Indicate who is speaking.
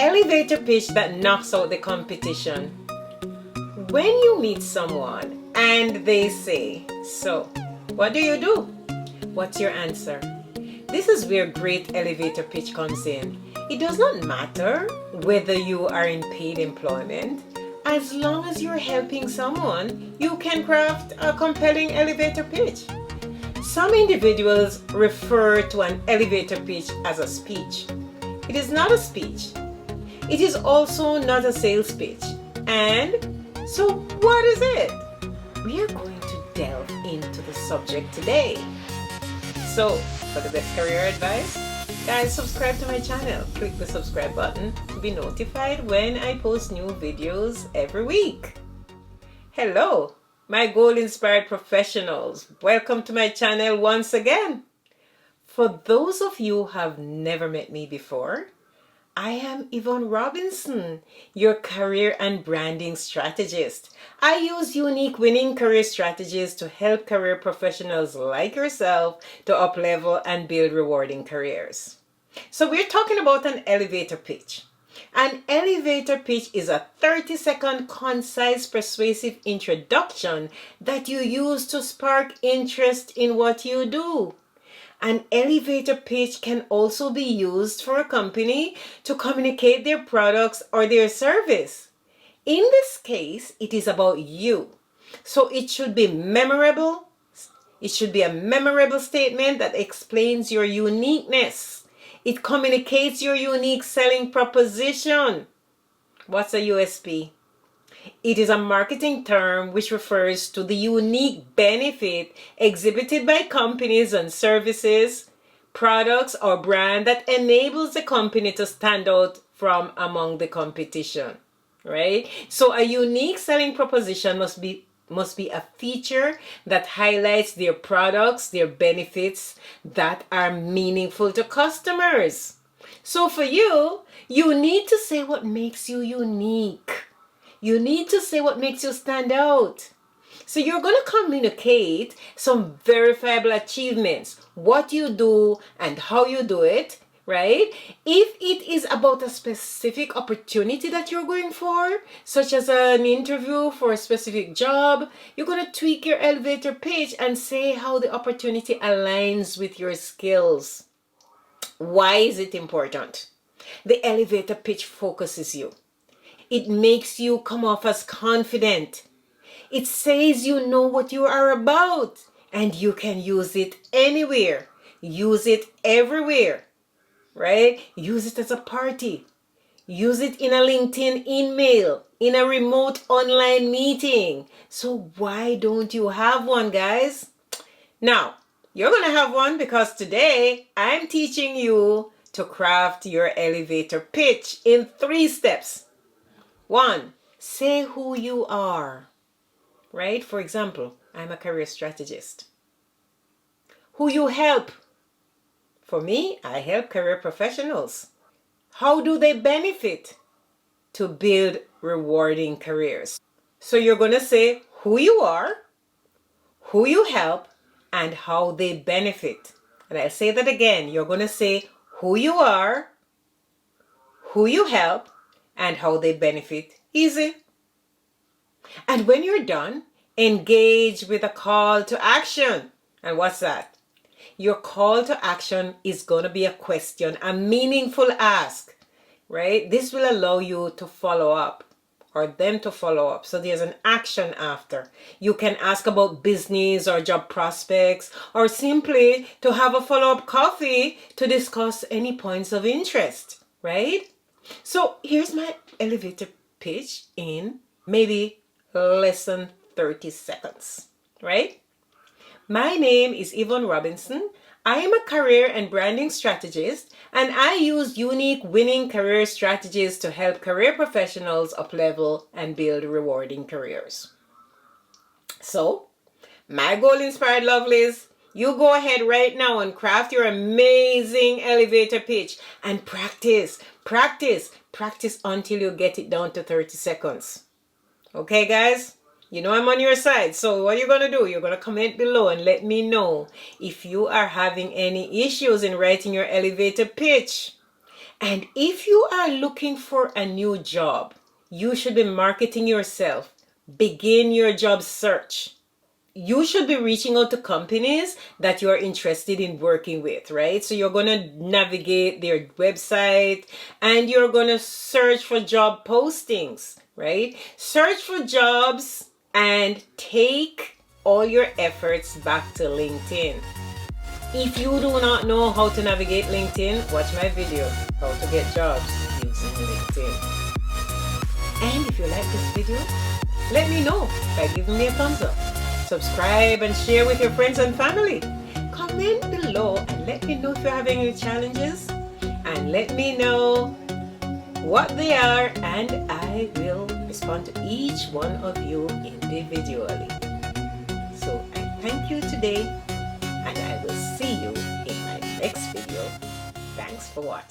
Speaker 1: elevator pitch that knocks out the competition. When you meet someone and they say, "So, what do? What's your answer?" This is where great elevator pitch comes in. It does not matter whether you are in paid employment. As long as you're helping someone, you can craft a compelling elevator pitch. Some individuals refer to an elevator pitch as a speech. It is not a speech. It is also not a sales pitch. And so what is it? We are going to delve into the subject today. So for the best career advice, guys, subscribe to my channel. Click the subscribe button to be notified when I post new videos every week. Hello, my goal-inspired professionals. Welcome to my channel once again. For those of you who have never met me before, I am Yvonne Robinson, your career and branding strategist. I use unique winning career strategies to help career professionals like yourself to up-level and build rewarding careers. So we're talking about an elevator pitch. An elevator pitch is a 30-second concise, persuasive introduction that you use to spark interest in what you do. An elevator pitch can also be used for a company to communicate their products or their service. In this case, it is about you. So it should be memorable. It should be a memorable statement that explains your uniqueness. It communicates your unique selling proposition. What's a USP? It is a marketing term which refers to the unique benefit exhibited by companies and services, products, or brand that enables the company to stand out from among the competition, right? So a unique selling proposition must be a feature that highlights their products, their benefits that are meaningful to customers. So for you, you need to say what makes you unique. You need to say what makes you stand out. So you're going to communicate some verifiable achievements, what you do and how you do it, right? If it is about a specific opportunity that you're going for, such as an interview for a specific job, you're going to tweak your elevator pitch and say how the opportunity aligns with your skills. Why is it important? The elevator pitch focuses you. It makes you come off as confident. It says you know what you are about and you can use it anywhere. Use it everywhere, right? Use it as a party. Use it in a LinkedIn email, in a remote online meeting. So why don't you have one, guys? Now, you're going to have one because today I'm teaching you to craft your elevator pitch in 3 steps. 1, say who you are, right? For example, I'm a career strategist. Who you help? For me, I help career professionals. How do they benefit to build rewarding careers? So you're going to say who you are, who you help, and how they benefit. And I'll say that again. You're going to say who you are, who you help, and how they benefit. Easy. And when you're done, engage with a call to action. And what's that? Your call to action is going to be a question, a meaningful ask, right? This will allow you to follow up or them to follow up. So there's an action after. You can ask about business or job prospects or simply to have a follow-up coffee to discuss any points of interest, right? So here's my elevator pitch in maybe less than 30 seconds, right? My name is Yvonne Robinson. I am a career and branding strategist, and I use unique winning career strategies to help career professionals up-level and build rewarding careers. So, my goal-inspired lovelies, you go ahead right now and craft your amazing elevator pitch and practice until you get it down to 30 seconds. Okay, guys? You know I'm on your side. So what you're going to do, you're going to comment below and let me know if you are having any issues in writing your elevator pitch. And if you are looking for a new job, you should be marketing yourself. Begin your job search. You should be reaching out to companies that you are interested in working with, right? So you're going to navigate their website and you're going to search for job postings, right? Search for jobs and take all your efforts back to LinkedIn. If you do not know how to navigate LinkedIn, watch my video, how to get jobs using LinkedIn. And if you like this video, let me know by giving me a thumbs up. Subscribe and share with your friends and family. Comment below and let me know if you're having any challenges. And let me know what they are, and I will respond to each one of you individually. So I thank you today, and I will see you in my next video. Thanks for watching.